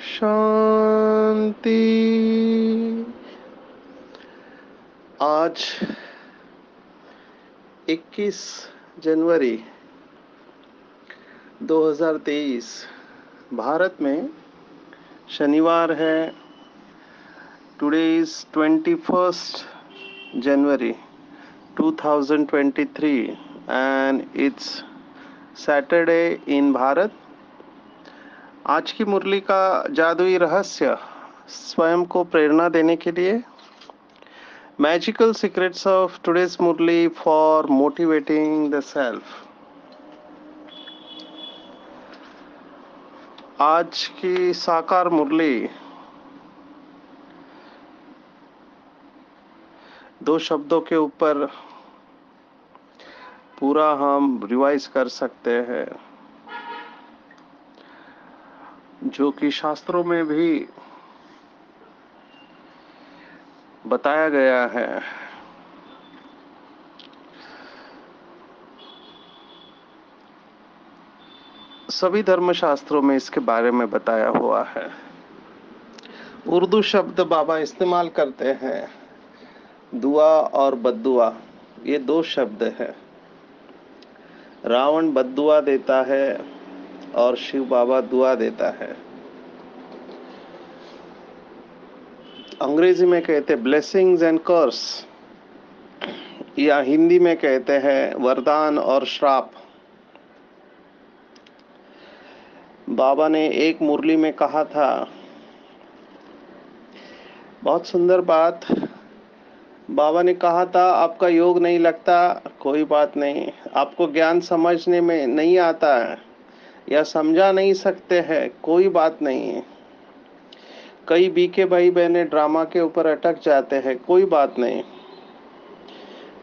शांति। आज 21 जनवरी 2023 भारत में शनिवार है। Today is 21st January 2023 and it's Saturday in Bharat. आज की मुरली का जादुई रहस्य स्वयं को प्रेरणा देने के लिए magical secrets of today's Murli for motivating the self. आज की साकार मुरली दो शब्दों के ऊपर पूरा हम रिवाइज कर सकते हैं, जो कि शास्त्रों में भी बताया गया है। सभी धर्मशास्त्रों में इसके बारे में बताया हुआ है। उर्दू शब्द बाबा इस्तेमाल करते हैं, दुआ और बद्दुआ, ये दो शब्द है। रावण बद्दुआ देता है और शिव बाबा दुआ देता है। अंग्रेजी में कहते हैं ब्लेसिंग्स एंड कर्स, या हिंदी में कहते हैं वरदान और श्राप। बाबा ने एक मुरली में कहा था, बहुत सुंदर बात। बाबा ने कहा था, आपका योग नहीं लगता, कोई बात नहीं। आपको ज्ञान समझने में नहीं आता है या समझा नहीं सकते हैं, कोई बात नहीं। कई बीके भाई बहने ड्रामा के ऊपर अटक जाते हैं, कोई बात नहीं।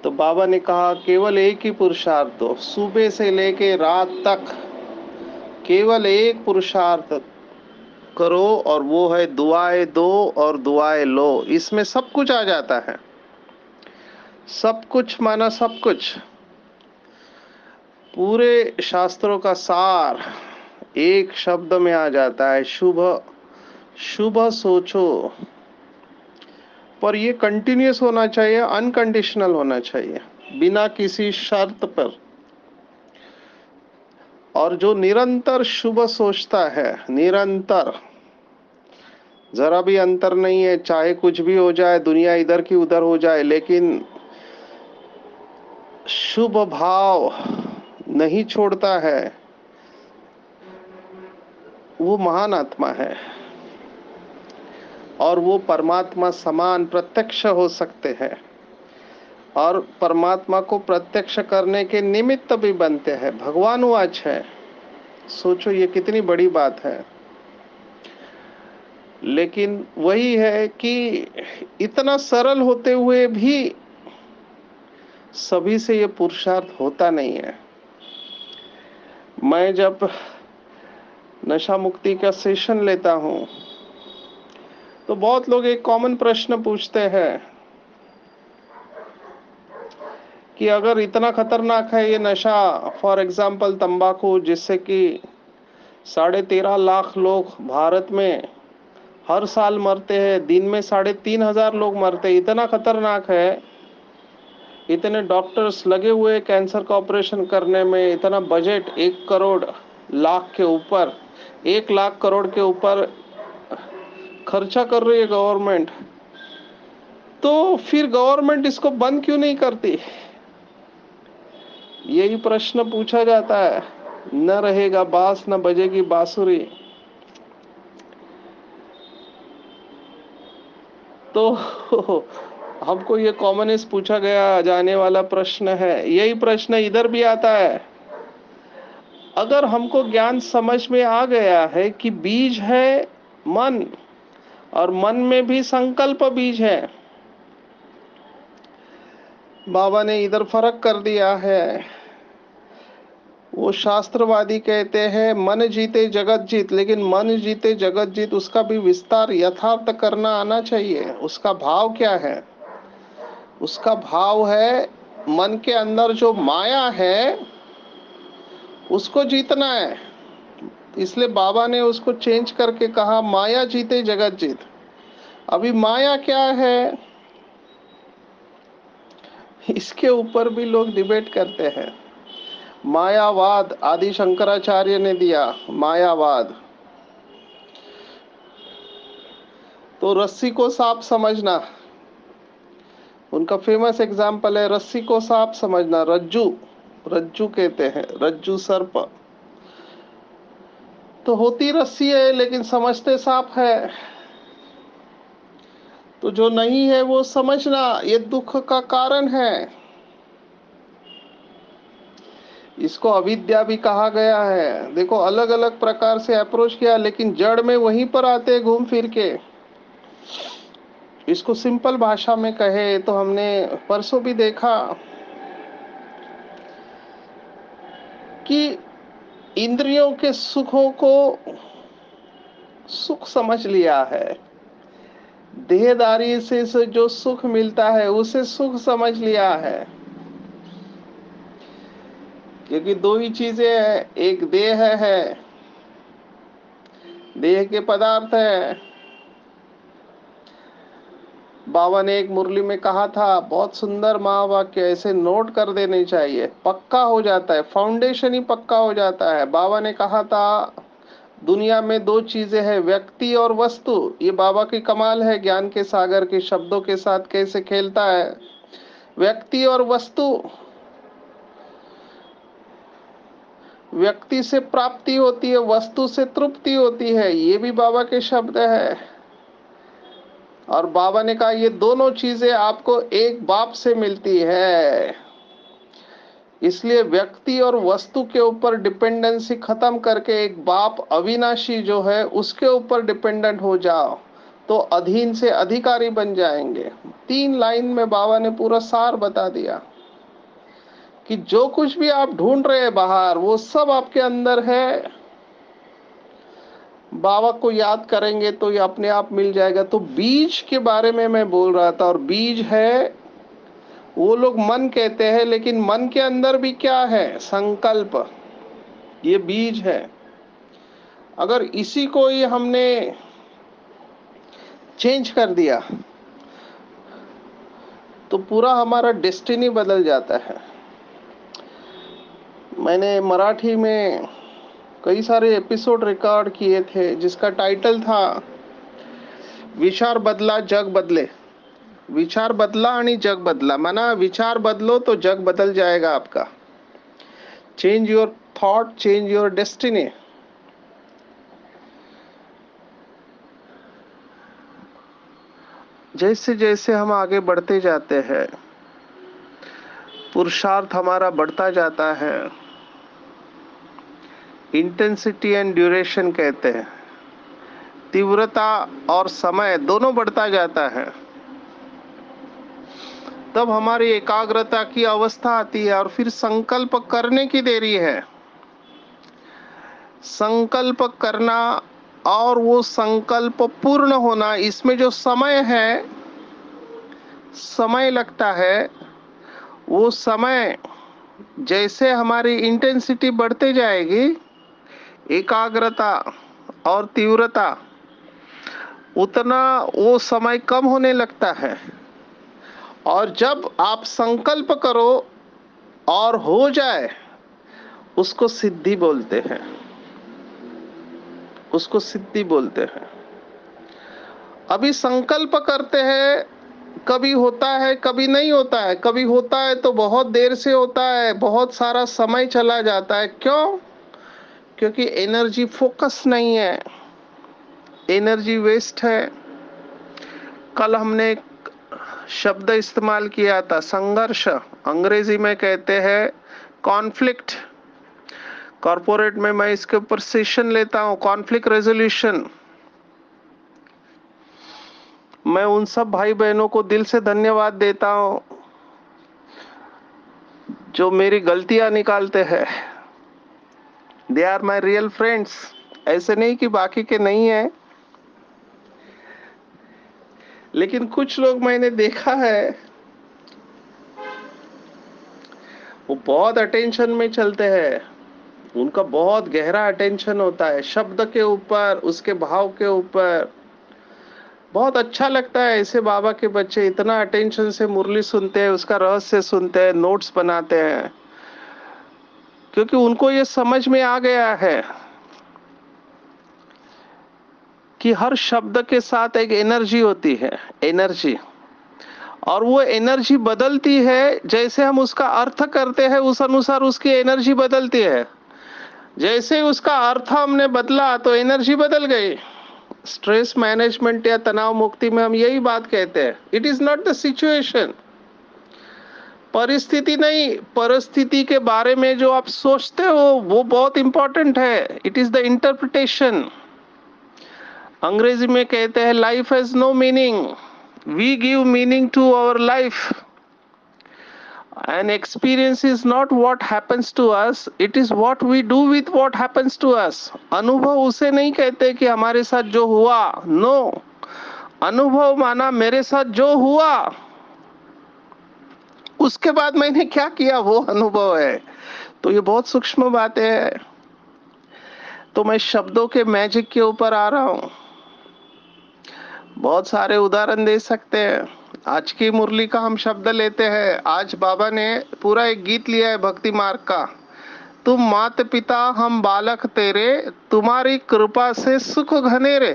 तो बाबा ने कहा, केवल एक ही पुरुषार्थ दो, सुबह से लेके रात तक केवल एक पुरुषार्थ करो, और वो है दुआएं दो और दुआएं लो। इसमें सब कुछ आ जाता है, सब कुछ माना सब कुछ। पूरे शास्त्रों का सार एक शब्द में आ जाता है, शुभ शुभ सोचो। पर ये कंटिन्यूस होना चाहिए, अनकंडीशनल होना चाहिए, बिना किसी शर्त पर। और जो निरंतर शुभ सोचता है, निरंतर, जरा भी अंतर नहीं है, चाहे कुछ भी हो जाए, दुनिया इधर की उधर हो जाए, लेकिन शुभ भाव नहीं छोड़ता है, वो महान आत्मा है। और वो परमात्मा समान प्रत्यक्ष हो सकते हैं, और परमात्मा को प्रत्यक्ष करने के निमित्त भी बनते हैं। भगवानुवाच है। सोचो ये कितनी बड़ी बात है। लेकिन वही है कि इतना सरल होते हुए भी सभी से ये पुरुषार्थ होता नहीं है। मैं जब नशा मुक्ति का सेशन लेता हूं, तो बहुत लोग एक कॉमन प्रश्न पूछते हैं कि अगर इतना खतरनाक है ये नशा, फॉर एग्जाम्पल तंबाकू, जिससे कि 13.5 लाख लोग भारत में हर साल मरते हैं, दिन में 3,500 लोग मरते हैं, इतना खतरनाक है, इतने डॉक्टर्स लगे हुए कैंसर का ऑपरेशन करने में, इतना बजट 1 करोड़ लाख के ऊपर, 1 लाख करोड़ के ऊपर खर्चा कर रही है गवर्नमेंट, तो फिर गवर्नमेंट इसको बंद क्यों नहीं करती? यही प्रश्न पूछा जाता है। न रहेगा बांस न बजेगी बांसुरी। तो हमको ये कॉमनेस पूछा गया जाने वाला प्रश्न है। यही प्रश्न इधर भी आता है, अगर हमको ज्ञान समझ में आ गया है कि बीज है मन, और मन में भी संकल्प बीज है, बाबा ने इधर फर्क कर दिया है। वो शास्त्रवादी कहते हैं मन जीते जगत जीत, लेकिन मन जीते जगत जीत उसका भी विस्तार यथार्थ करना आना चाहिए। उसका भाव क्या है? उसका भाव है मन के अंदर जो माया है उसको जीतना है। इसलिए बाबा ने उसको चेंज करके कहा माया जीते जगत जीत। अभी माया क्या है इसके ऊपर भी लोग डिबेट करते हैं। मायावाद आदि शंकराचार्य ने दिया, मायावाद। तो रस्सी को सांप समझना, उनका फेमस एग्जाम्पल है रस्सी को सांप समझना। रज्जू, रज्जू कहते हैं, रज्जू सर्प तो होती रस्सी है लेकिन समझते सांप है। तो जो नहीं है वो समझना, ये दुख का कारण है। इसको अविद्या भी कहा गया है। देखो अलग अलग प्रकार से अप्रोच किया, लेकिन जड़ में वहीं पर आते घूम फिर के। इसको सिंपल भाषा में कहे तो हमने परसों भी देखा कि इंद्रियों के सुखों को सुख समझ लिया है, देहदारी से जो सुख मिलता है उसे सुख समझ लिया है। क्योंकि दो ही चीजें हैं, एक देह है, देह के पदार्थ है। बाबा ने एक मुरली में कहा था, बहुत सुंदर महावाक्य, ऐसे नोट कर देने चाहिए, पक्का हो जाता है, फाउंडेशन ही पक्का हो जाता है। बाबा ने कहा था दुनिया में दो चीजें हैं, व्यक्ति और वस्तु। ये बाबा की कमाल है, ज्ञान के सागर के शब्दों के साथ कैसे खेलता है। व्यक्ति और वस्तु, व्यक्ति से प्राप्ति होती है, वस्तु से तृप्ति होती है, ये भी बाबा के शब्द है। और बाबा ने कहा ये दोनों चीजें आपको एक बाप से मिलती है। इसलिए व्यक्ति और वस्तु के ऊपर डिपेंडेंसी खत्म करके एक बाप अविनाशी जो है उसके ऊपर डिपेंडेंट हो जाओ तो अधीन से अधिकारी बन जाएंगे। 3 लाइन में बाबा ने पूरा सार बता दिया कि जो कुछ भी आप ढूंढ रहे हैं बाहर वो सब आपके अंदर है। बाबा को याद करेंगे तो ये अपने आप मिल जाएगा। तो बीज के बारे में मैं बोल रहा था, और बीज है वो लोग मन कहते हैं, लेकिन मन के अंदर भी क्या है? संकल्प, ये बीज है। अगर इसी को ही हमने चेंज कर दिया तो पूरा हमारा डेस्टिनी बदल जाता है। मैंने मराठी में कई सारे एपिसोड रिकॉर्ड किए थे जिसका टाइटल था विचार बदला जग बदले। विचार बदला आणि जग बदला, माना विचार बदलो तो जग बदल जाएगा आपका। Change your thought, change your destiny. जैसे जैसे हम आगे बढ़ते जाते हैं पुरुषार्थ हमारा बढ़ता जाता है। इंटेंसिटी एंड ड्यूरेशन कहते हैं, तीव्रता और समय दोनों बढ़ता जाता है। तब हमारी एकाग्रता की अवस्था आती है और फिर संकल्प करने की देरी है। संकल्प करना और वो संकल्प पूर्ण होना, इसमें जो समय है, समय लगता है, वो समय जैसे हमारी इंटेंसिटी बढ़ते जाएगी, एकाग्रता और तीव्रता, उतना वो समय कम होने लगता है। और जब आप संकल्प करो और हो जाए उसको सिद्धि बोलते हैं, उसको सिद्धि बोलते हैं। अभी संकल्प करते हैं, कभी होता है कभी नहीं होता है। कभी होता है तो बहुत देर से होता है, बहुत सारा समय चला जाता है। क्यों? क्योंकि एनर्जी फोकस नहीं है, एनर्जी वेस्ट है। कल हमने एक शब्द इस्तेमाल किया था, संघर्ष। अंग्रेजी में कहते हैं कॉन्फ्लिक्ट। कॉर्पोरेट में मैं इसके ऊपर सेशन लेता हूँ, कॉन्फ्लिक्ट रेजोल्यूशन। मैं उन सब भाई बहनों को दिल से धन्यवाद देता हूँ जो मेरी गलतियां निकालते हैं। They are my real friends. ऐसे नहीं कि बाकी के नहीं है, लेकिन कुछ लोग मैंने देखा है वो बहुत अटेंशन में चलते हैं। उनका बहुत गहरा अटेंशन होता है शब्द के ऊपर, उसके भाव के ऊपर। बहुत अच्छा लगता है ऐसे बाबा के बच्चे इतना अटेंशन से मुरली सुनते हैं, उसका रहस्य सुनते हैं, नोट्स बनाते हैं, क्योंकि उनको ये समझ में आ गया है कि हर शब्द के साथ एक एनर्जी होती है, एनर्जी। और वो एनर्जी बदलती है, जैसे हम उसका अर्थ करते हैं उस अनुसार उसकी एनर्जी बदलती है। जैसे उसका अर्थ हमने बदला तो एनर्जी बदल गई। स्ट्रेस मैनेजमेंट या तनाव मुक्ति में हम यही बात कहते हैं, it is not the situation, परिस्थिति नहीं, परिस्थिति के बारे में जो आप सोचते हो वो बहुत इंपॉर्टेंट है। It is the interpretation. अंग्रेजी में कहते हैं life has no meaning, we give meaning to our life. An experience is not what happens to us, it is what we do with what happens to us. अनुभव उसे नहीं कहते कि हमारे साथ जो हुआ, नो। अनुभव माना मेरे साथ जो हुआ उसके बाद मैंने क्या किया, वो अनुभव है। तो ये बहुत सूक्ष्म बातें हैं। तो मैं शब्दों के मैजिक के ऊपर आ रहा हूं। बहुत सारे उदाहरण दे सकते हैं। आज की मुरली का हम शब्द लेते हैं। आज बाबा ने पूरा एक गीत लिया है भक्ति मार्ग का। तुम मात पिता हम बालक तेरे, तुम्हारी कृपा से सुख घनेरे।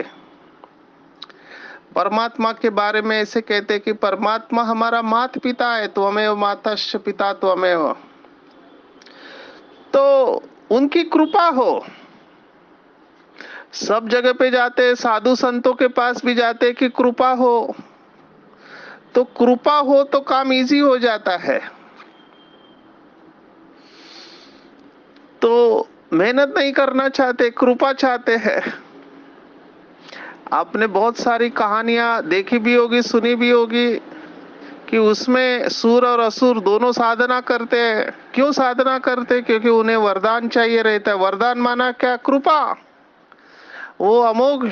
परमात्मा के बारे में ऐसे कहते कि परमात्मा हमारा मात पिता है, त्वमेव मातश्च पिता त्वमेव। तो उनकी कृपा हो। सब जगह पे जाते, साधु संतों के पास भी जाते कि कृपा हो। तो कृपा हो तो काम इजी हो जाता है। तो मेहनत नहीं करना चाहते, कृपा चाहते हैं। आपने बहुत सारी कहानियां देखी भी होगी, सुनी भी होगी कि उसमें सूर और असुर दोनों साधना करते हैं। क्यों साधना करते? क्योंकि उन्हें वरदान चाहिए रहता है। वरदान माना क्या? कृपा। वो अमोघ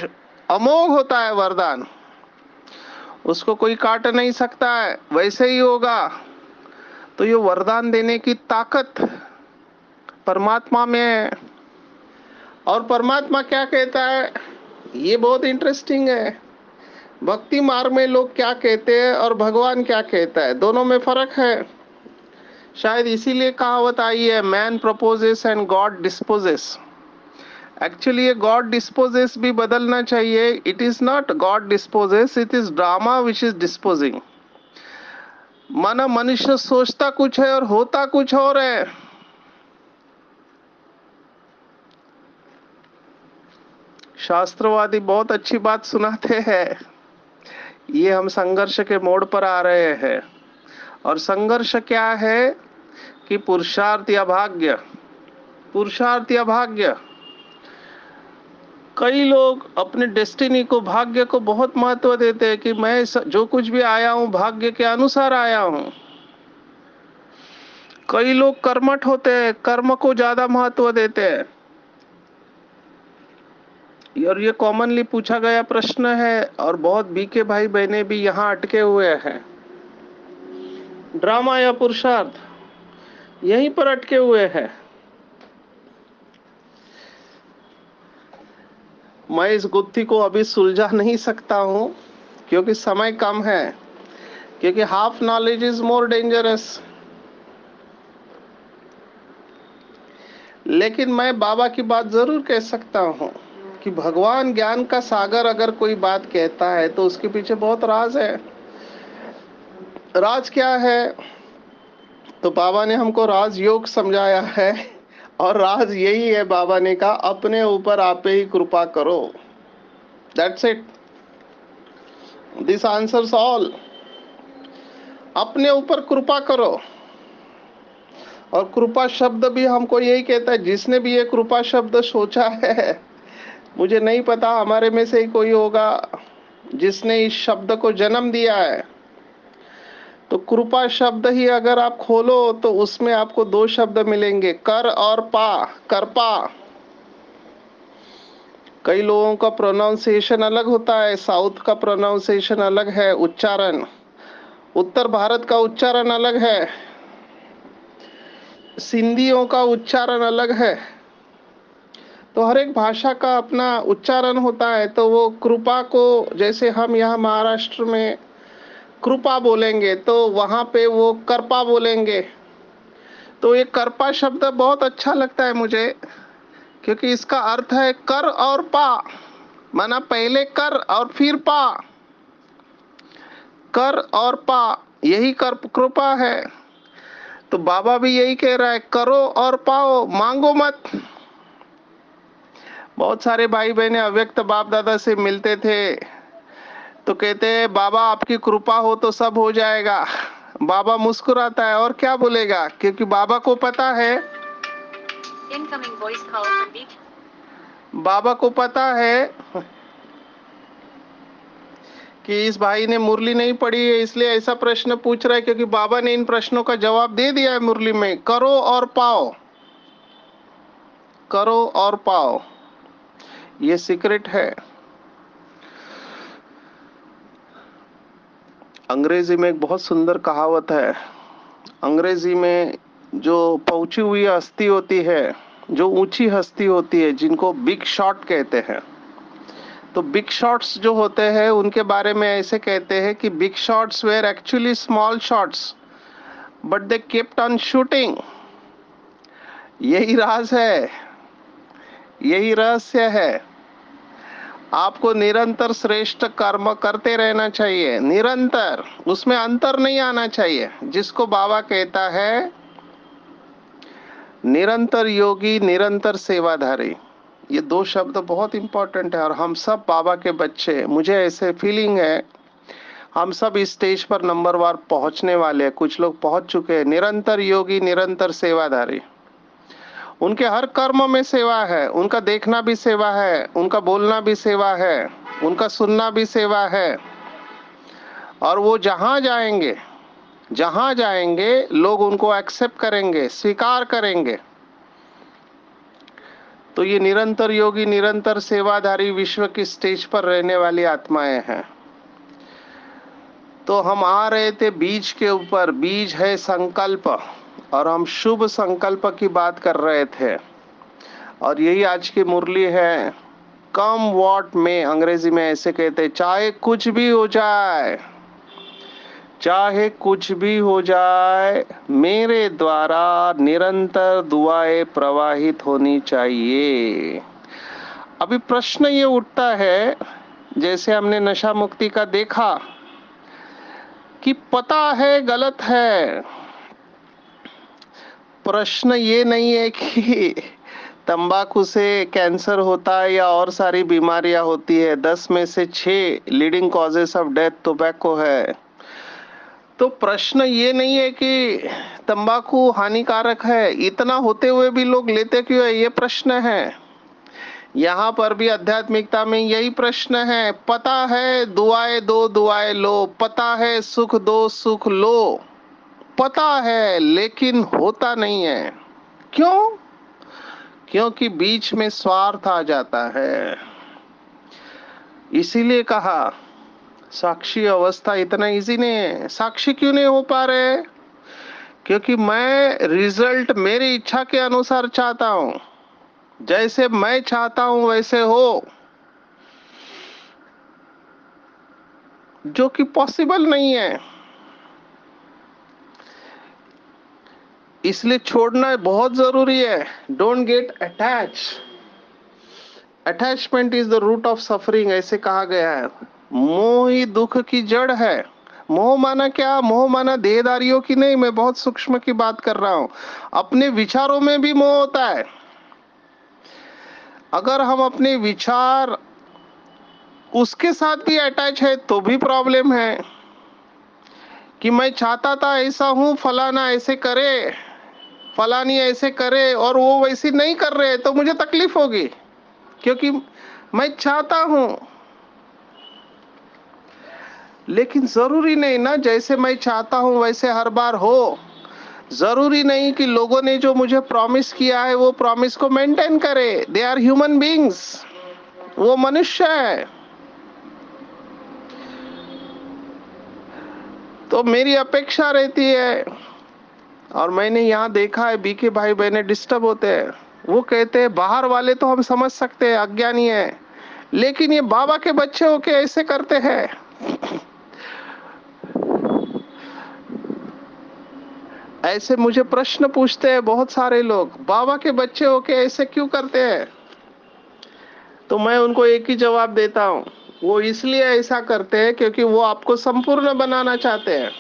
अमोघ होता है वरदान, उसको कोई काट नहीं सकता है, वैसे ही होगा। तो ये वरदान देने की ताकत परमात्मा में है। और परमात्मा क्या कहता है, ये बहुत इंटरेस्टिंग है। भक्ति मार्ग में लोग क्या कहते हैं और भगवान क्या कहता है, दोनों में फर्क है। शायद इसीलिए कहावत आई है, man proposes and God disposes. Actually ये गॉड डिस्पोजेस भी बदलना चाहिए। It is not God disposes, it is drama which is disposing. माना मनुष्य सोचता कुछ है और होता कुछ और है। शास्त्रवादी बहुत अच्छी बात सुनाते हैं। ये हम संघर्ष के मोड़ पर आ रहे हैं। और संघर्ष क्या है कि पुरुषार्थ या भाग्य, पुरुषार्थ या भाग्य। कई लोग अपने डेस्टिनी को, भाग्य को बहुत महत्व देते हैं कि मैं जो कुछ भी आया हूं भाग्य के अनुसार आया हूं। कई लोग कर्मठ होते हैं, कर्म को ज्यादा महत्व देते हैं। और ये कॉमनली पूछा गया प्रश्न है और बहुत बीके भाई बहने भी यहाँ अटके हुए हैं। ड्रामा या पुरुषार्थ, यहीं पर अटके हुए हैं। मैं इस गुत्थी को अभी सुलझा नहीं सकता हूं क्योंकि समय कम है, क्योंकि half knowledge is more dangerous. लेकिन मैं बाबा की बात जरूर कह सकता हूं कि भगवान ज्ञान का सागर अगर कोई बात कहता है तो उसके पीछे बहुत राज है। राज क्या है? तो बाबा ने हमको राज योग समझाया है। और राज यही है, बाबा ने कहा अपने ऊपर आप ही कृपा करो। That's it, this answers all. अपने ऊपर कृपा करो। और कृपा शब्द भी हमको यही कहता है, जिसने भी ये कृपा शब्द सोचा है, मुझे नहीं पता हमारे में से ही कोई होगा जिसने इस शब्द को जन्म दिया है। तो कृपा शब्द ही अगर आप खोलो तो उसमें आपको दो शब्द मिलेंगे, कर और पा, करपा। कई लोगों का प्रोनाउंसिएशन अलग होता है, साउथ का प्रोनाउंसिएशन अलग है, उच्चारण, उत्तर भारत का उच्चारण अलग है, सिंधियों का उच्चारण अलग है। तो हर एक भाषा का अपना उच्चारण होता है। तो वो कृपा को, जैसे हम यहाँ महाराष्ट्र में कृपा बोलेंगे तो वहां पे वो करपा बोलेंगे। तो ये करपा शब्द बहुत अच्छा लगता है मुझे, क्योंकि इसका अर्थ है कर और पा, माना पहले कर और फिर पा, कर और पा, यही कर कृपा है। तो बाबा भी यही कह रहा है, करो और पाओ, मांगो मत। बहुत सारे भाई बहने अव्यक्त बाप दादा से मिलते थे तो कहते हैं बाबा आपकी कृपा हो तो सब हो जाएगा। बाबा मुस्कुराता है और क्या बोलेगा, क्योंकि बाबा को पता है, इनकमिंग वॉइस कॉल फ्रॉम बीच, बाबा को पता है कि इस भाई ने मुरली नहीं पढ़ी है, इसलिए ऐसा प्रश्न पूछ रहा है, क्योंकि बाबा ने इन प्रश्नों का जवाब दे दिया है मुरली में, करो और पाओ, करो और पाओ, ये सीक्रेट है। अंग्रेजी में एक बहुत सुंदर कहावत है। अंग्रेजी में जो पहुंची हुई हस्ती होती है, जो ऊंची हस्ती होती है, जिनको बिग शॉट कहते हैं, तो बिग शॉट्स जो होते हैं उनके बारे में ऐसे कहते हैं कि big shots were actually small shots but they kept on shooting. यही राज है, यही रहस्य है। आपको निरंतर श्रेष्ठ कर्म करते रहना चाहिए, निरंतर, उसमें अंतर नहीं आना चाहिए। जिसको बाबा कहता है निरंतर योगी, निरंतर सेवाधारी, ये दो शब्द बहुत इंपॉर्टेंट है। और हम सब बाबा के बच्चे, मुझे ऐसे फीलिंग है हम सब इस स्टेज पर नंबरवार पहुंचने वाले हैं, कुछ लोग पहुंच चुके हैं। निरंतर योगी, निरंतर सेवाधारी, उनके हर कर्म में सेवा है, उनका देखना भी सेवा है, उनका बोलना भी सेवा है, उनका सुनना भी सेवा है। और वो जहां जाएंगे लोग उनको एक्सेप्ट करेंगे, स्वीकार करेंगे। तो ये निरंतर योगी, निरंतर सेवाधारी विश्व की स्टेज पर रहने वाली आत्माएं हैं। तो हम आ रहे थे बीज के ऊपर, बीज है संकल्प, और हम शुभ संकल्प की बात कर रहे थे। और यही आज की मुरली है, कम वॉट में, अंग्रेजी में ऐसे कहते हैं, चाहे कुछ भी हो जाए, चाहे कुछ भी हो जाए, मेरे द्वारा निरंतर दुआएं प्रवाहित होनी चाहिए। अभी प्रश्न ये उठता है, जैसे हमने नशा मुक्ति का देखा कि पता है गलत है। प्रश्न ये नहीं है कि तंबाकू से कैंसर होता है या और सारी बीमारियां होती है, 10 में से 6 leading causes of death tobacco है। तो प्रश्न ये नहीं है कि तंबाकू हानिकारक है, इतना होते हुए भी लोग लेते क्यों है, ये प्रश्न है। यहाँ पर भी आध्यात्मिकता में यही प्रश्न है। पता है दुआएं दो दुआएं लो, पता है सुख दो सुख लो, पता है लेकिन होता नहीं है। क्यों? क्योंकि बीच में स्वार्थ आ जाता है। इसीलिए कहा साक्षी अवस्था इतना इजी नहीं है। साक्षी क्यों नहीं हो पा रहे? क्योंकि मैं रिजल्ट मेरी इच्छा के अनुसार चाहता हूं, जैसे मैं चाहता हूं वैसे हो, जो कि पॉसिबल नहीं है। इसलिए छोड़ना बहुत जरूरी है। Don't get attach, attachment is the root of suffering, ऐसे कहा गया है। मोह ही दुख की जड़ है। मोह माना क्या? मोह माना देहदारियों की नहीं, मैं बहुत सूक्ष्म की बात कर रहा हूं। अपने विचारों में भी मोह होता है। अगर हम अपने विचार उसके साथ भी अटैच है तो भी प्रॉब्लम है कि मैं चाहता था ऐसा हूं, फलाना ऐसे करे, फलानी ऐसे करे और वो वैसी नहीं कर रहे तो मुझे तकलीफ होगी, क्योंकि मैं चाहता हूं। लेकिन जरूरी नहीं ना जैसे मैं चाहता हूं वैसे हर बार हो। जरूरी नहीं कि लोगों ने जो मुझे प्रॉमिस किया है वो प्रॉमिस को मेंटेन करे। दे आर ह्यूमन बींग्स, वो मनुष्य है। तो मेरी अपेक्षा रहती है, और मैंने यहाँ देखा है बीके भाई बहने डिस्टर्ब होते हैं। वो कहते हैं बाहर वाले तो हम समझ सकते हैं अज्ञानी है, लेकिन ये बाबा के बच्चे होके ऐसे करते हैं। ऐसे मुझे प्रश्न पूछते हैं बहुत सारे लोग, बाबा के बच्चे होके ऐसे क्यों करते हैं? तो मैं उनको एक ही जवाब देता हूँ, वो इसलिए ऐसा करते हैं क्योंकि वो आपको संपूर्ण बनाना चाहते हैं।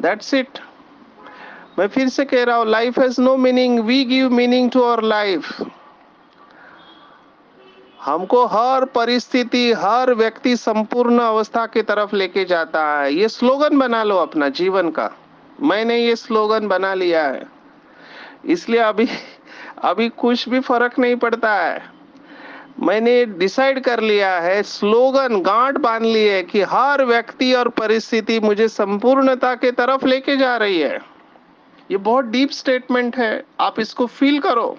That's it. मैं फिर से कह रहा हूँ, life has no meaning, we give meaning to our life. हमको हर परिस्थिति, हर व्यक्ति संपूर्ण अवस्था की तरफ लेके जाता है। ये स्लोगन बना लो अपना जीवन का। मैंने ये स्लोगन बना लिया है, इसलिए अभी अभी कुछ भी फर्क नहीं पड़ता है। मैंने डिसाइड कर लिया है, स्लोगन गांठ बांध ली है कि हर व्यक्ति और परिस्थिति मुझे संपूर्णता के तरफ लेके जा रही है। ये बहुत डीप स्टेटमेंट है, आप इसको फील करो।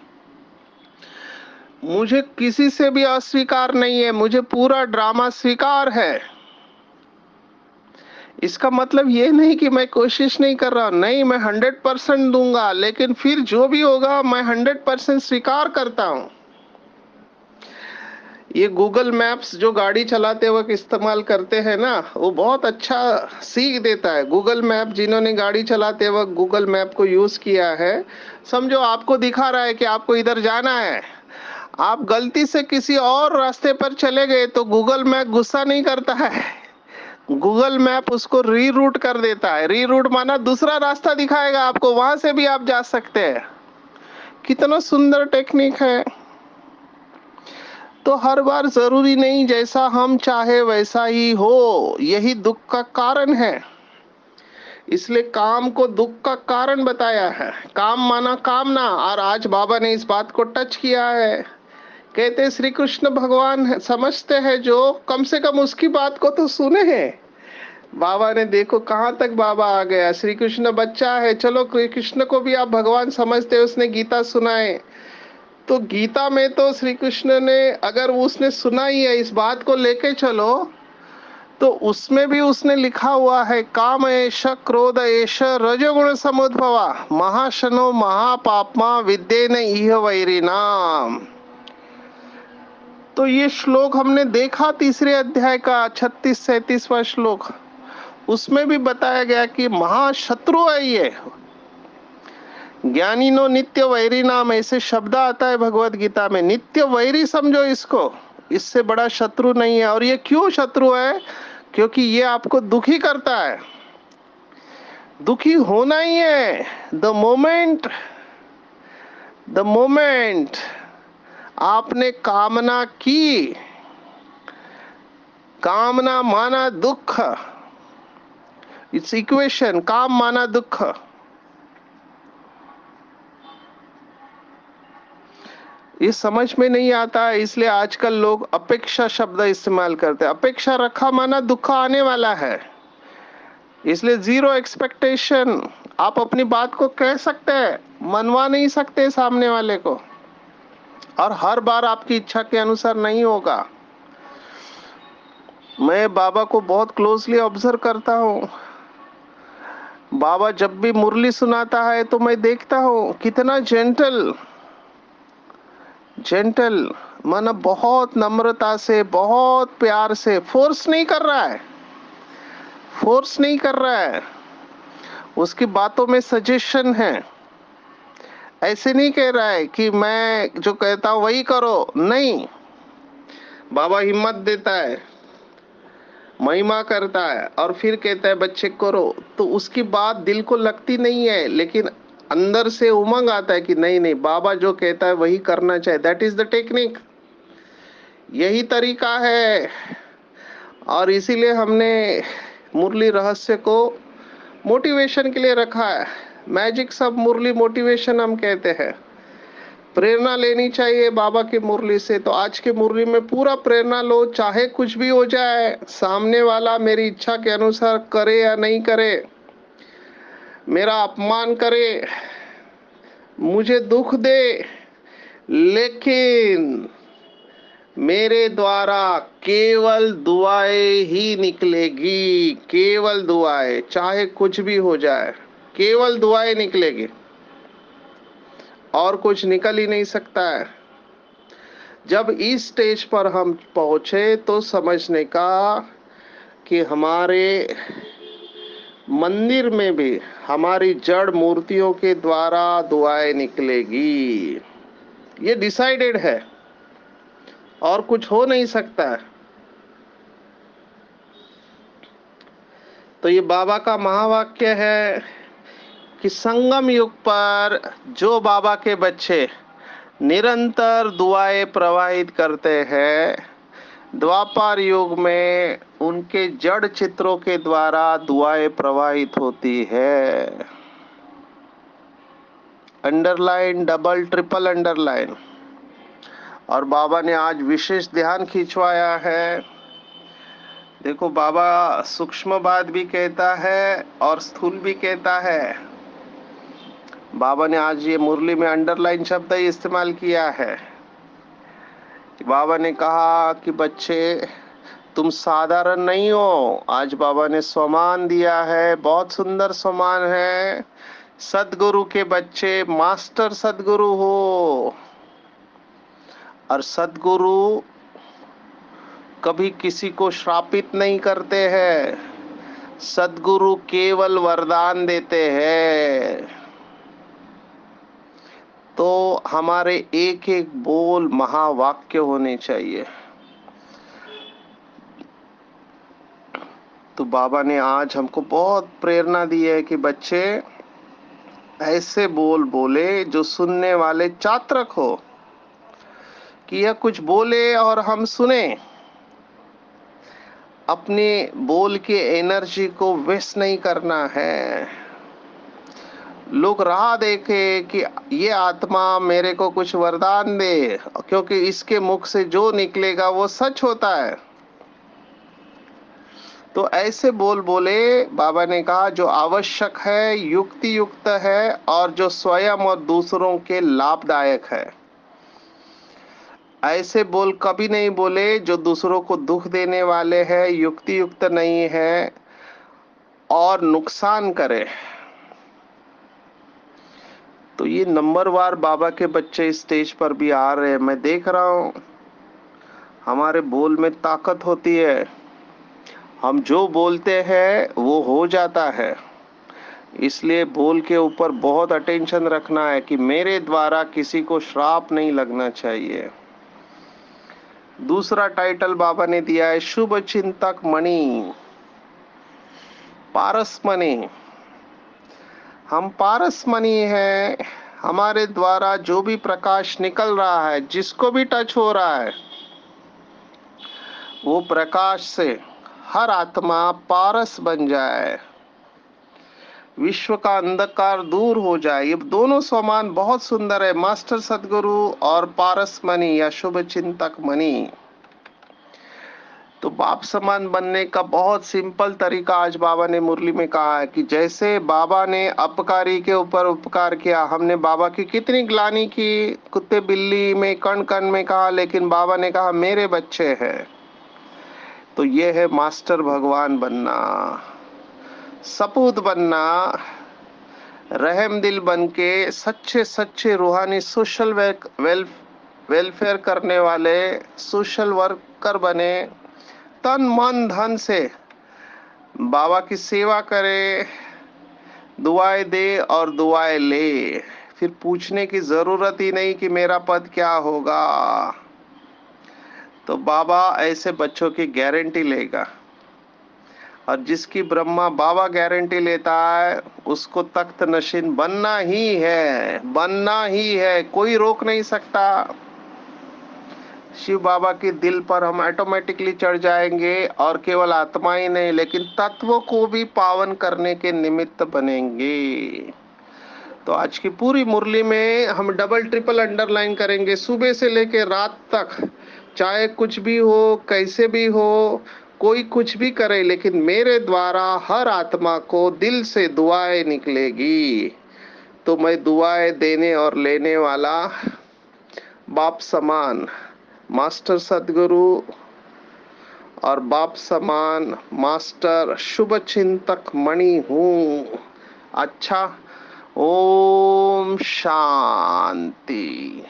मुझे किसी से भी अस्वीकार नहीं है, मुझे पूरा ड्रामा स्वीकार है। इसका मतलब ये नहीं कि मैं कोशिश नहीं कर रहा, नहीं, मैं 100% दूंगा, लेकिन फिर जो भी होगा मैं 100% स्वीकार करता हूं। ये गूगल मैप्स जो गाड़ी चलाते वक्त इस्तेमाल करते हैं ना, वो बहुत अच्छा सीख देता है। गूगल मैप, जिन्होंने गाड़ी चलाते वक्त गूगल मैप को यूज किया है, समझो आपको दिखा रहा है कि आपको इधर जाना है, आप गलती से किसी और रास्ते पर चले गए तो गूगल मैप गुस्सा नहीं करता है। गूगल मैप उसको रीरूट कर देता है। रीरूट माना दूसरा रास्ता दिखाएगा आपको, वहां से भी आप जा सकते हैं। कितना सुंदर टेक्निक है। तो हर बार जरूरी नहीं जैसा हम चाहे वैसा ही हो, यही दुख का कारण है। इसलिए काम को दुख का कारण बताया है। काम माना कामना, और आज बाबा ने इस बात को टच किया है। कहते श्री कृष्ण भगवान समझते हैं, जो कम से कम उसकी बात को तो सुने हैं। बाबा ने देखो कहाँ तक बाबा आ गया। श्री कृष्ण बच्चा है, चलो कृष्ण को भी आप भगवान समझते हो, उसने गीता सुनाए। तो गीता में तो श्री कृष्ण ने, अगर उसने सुना ही है, इस बात को लेके चलो, तो उसमें भी उसने लिखा हुआ है, काम एष क्रोध एष रजोगुण समुद्भवा महाशनो महापापमा विद्येन इह वैरिणाम। तो ये श्लोक हमने देखा तीसरे अध्याय का 36-37वां श्लोक, उसमें भी बताया गया कि महाशत्रु है ये। ज्ञानी नो नित्य वैरी नाम, ऐसे शब्द आता है भगवत गीता में। नित्य वैरी समझो इसको, इससे बड़ा शत्रु नहीं है। और ये क्यों शत्रु है? क्योंकि ये आपको दुखी करता है। दुखी होना ही है। द मोमेंट आपने कामना की, कामना माना दुख, इट्स इक्वेशन, काम माना दुख। ये समझ में नहीं आता है, इसलिए आजकल लोग अपेक्षा शब्द इस्तेमाल करते हैं। अपेक्षा रखा माना दुख आने वाला है, इसलिए जीरो एक्सपेक्टेशन। आप अपनी बात को कह सकते हैं, मनवा नहीं सकते सामने वाले को, और हर बार आपकी इच्छा के अनुसार नहीं होगा। मैं बाबा को बहुत क्लोजली ऑब्जर्व करता हूँ। बाबा जब भी मुरली सुनाता है तो मैं देखता हूँ कितना जेंटल माना बहुत नम्रता से, बहुत प्यार से, फोर्स नहीं कर रहा है, फोर्स नहीं कर रहा है। उसकी बातों में सजेशन है। ऐसे नहीं कह रहा है कि मैं जो कहता हूं वही करो, नहीं। बाबा हिम्मत देता है, महिमा करता है, और फिर कहता है बच्चे करो। तो उसकी बात दिल को लगती नहीं है, लेकिन अंदर से उमंग आता है कि नहीं नहीं, बाबा जो कहता है वही करना चाहिए। दैट इज द टेक्निक, यही तरीका है। और इसीलिए हमने मुरली रहस्य को मोटिवेशन के लिए रखा है। मैजिक सब मुरली मोटिवेशन हम कहते हैं। प्रेरणा लेनी चाहिए बाबा की मुरली से। तो आज की मुरली में पूरा प्रेरणा लो, चाहे कुछ भी हो जाए, सामने वाला मेरी इच्छा के अनुसार करे या नहीं करे, मेरा अपमान करे, मुझे दुख दे, लेकिन मेरे द्वारा केवल दुआएं ही निकलेगी, केवल दुआएं, चाहे कुछ भी हो जाए, केवल दुआएं निकलेगी और कुछ निकल ही नहीं सकता है। जब इस स्टेज पर हम पहुंचे तो समझने का कि हमारे मंदिर में भी हमारी जड़ मूर्तियों के द्वारा दुआएं निकलेगी, ये डिसाइडेड है और कुछ हो नहीं सकता है। तो ये बाबा का महावाक्य है कि संगम युग पर जो बाबा के बच्चे निरंतर दुआएं प्रवाहित करते हैं, द्वापर युग में उनके जड़ चित्रों के द्वारा दुआएं प्रवाहित होती है। Underline, double triple underline. और बाबा ने आज विशेष ध्यान खिंचवाया है। देखो, बाबा सूक्ष्म बात भी कहता है और स्थूल भी कहता है। बाबा ने आज ये मुरली में अंडरलाइन शब्द ही इस्तेमाल किया है। बाबा ने कहा कि बच्चे, तुम साधारण नहीं हो। आज बाबा ने सम्मान दिया है, बहुत सुंदर सम्मान है। सदगुरु के बच्चे मास्टर सदगुरु हो। और सदगुरु कभी किसी को श्रापित नहीं करते हैं। सदगुरु केवल वरदान देते हैं। तो हमारे एक एक बोल महावाक्य होने चाहिए। तो बाबा ने आज हमको बहुत प्रेरणा दी है कि बच्चे ऐसे बोल बोले जो सुनने वाले चातक हो, कि यह कुछ बोले और हम सुने। अपने बोल के एनर्जी को वेस्ट नहीं करना है। लोग राह देखे कि ये आत्मा मेरे को कुछ वरदान दे, क्योंकि इसके मुख से जो निकलेगा वो सच होता है। तो ऐसे बोल बोले, बाबा ने कहा, जो आवश्यक है, युक्ति युक्त है और जो स्वयं और दूसरों के लाभदायक है। ऐसे बोल कभी नहीं बोले जो दूसरों को दुख देने वाले हैं, युक्ति युक्त नहीं है और नुकसान करे। तो ये नंबरवार बाबा के बच्चे स्टेज पर भी आ रहे हैं। मैं देख रहा हूं हमारे बोल में ताकत होती है। हम जो बोलते हैं वो हो जाता है। इसलिए बोल के ऊपर बहुत अटेंशन रखना है कि मेरे द्वारा किसी को श्राप नहीं लगना चाहिए। दूसरा टाइटल बाबा ने दिया है शुभ चिंतक मणि, पारस मणि। हम पारस मणि हैं। हमारे द्वारा जो भी प्रकाश निकल रहा है, जिसको भी टच हो रहा है, वो प्रकाश से हर आत्मा पारस बन जाए, विश्व का अंधकार दूर हो जाए। ये दोनों समान बहुत सुंदर है, मास्टर सदगुरु और पारस मणि या शुभ चिंतक मणि। तो बाप समान बनने का बहुत सिंपल तरीका आज बाबा ने मुरली में कहा है कि जैसे बाबा ने अपकारी के ऊपर उपकार किया। हमने बाबा की कितनी ग्लानि की, कुत्ते बिल्ली में कण कण में कहा, लेकिन बाबा ने कहा मेरे बच्चे हैं। तो ये है मास्टर भगवान बनना, सपूत बनना, रहम दिल बन के सच्चे सच्चे रूहानी सोशल वेलफेयर करने वाले सोशल वर्कर बने। तन मन धन से बाबा की सेवा करे, दुआएं दे और दुआएं ले। फिर पूछने की जरूरत ही नहीं कि मेरा पद क्या होगा। तो बाबा ऐसे बच्चों की गारंटी लेगा। और जिसकी ब्रह्मा बाबा गारंटी लेता है, उसको तख्त नशीन बनना ही है, बनना ही है, कोई रोक नहीं सकता। शिव बाबा के दिल पर हम ऑटोमेटिकली चढ़ जाएंगे और केवल आत्मा ही नहीं, लेकिन तत्वों को भी पावन करने के निमित्त बनेंगे। तो आज की पूरी मुरली में हम डबल ट्रिपल अंडरलाइन करेंगे, सुबह से लेके रात तक, चाहे कुछ भी हो, कैसे भी हो, कोई कुछ भी करे, लेकिन मेरे द्वारा हर आत्मा को दिल से दुआएं निकलेगी। तो मैं दुआएं देने और लेने वाला बाप समान मास्टर सदगुरु और बाप समान मास्टर शुभ चिंतक मणि हूँ। अच्छा, ओम शांति।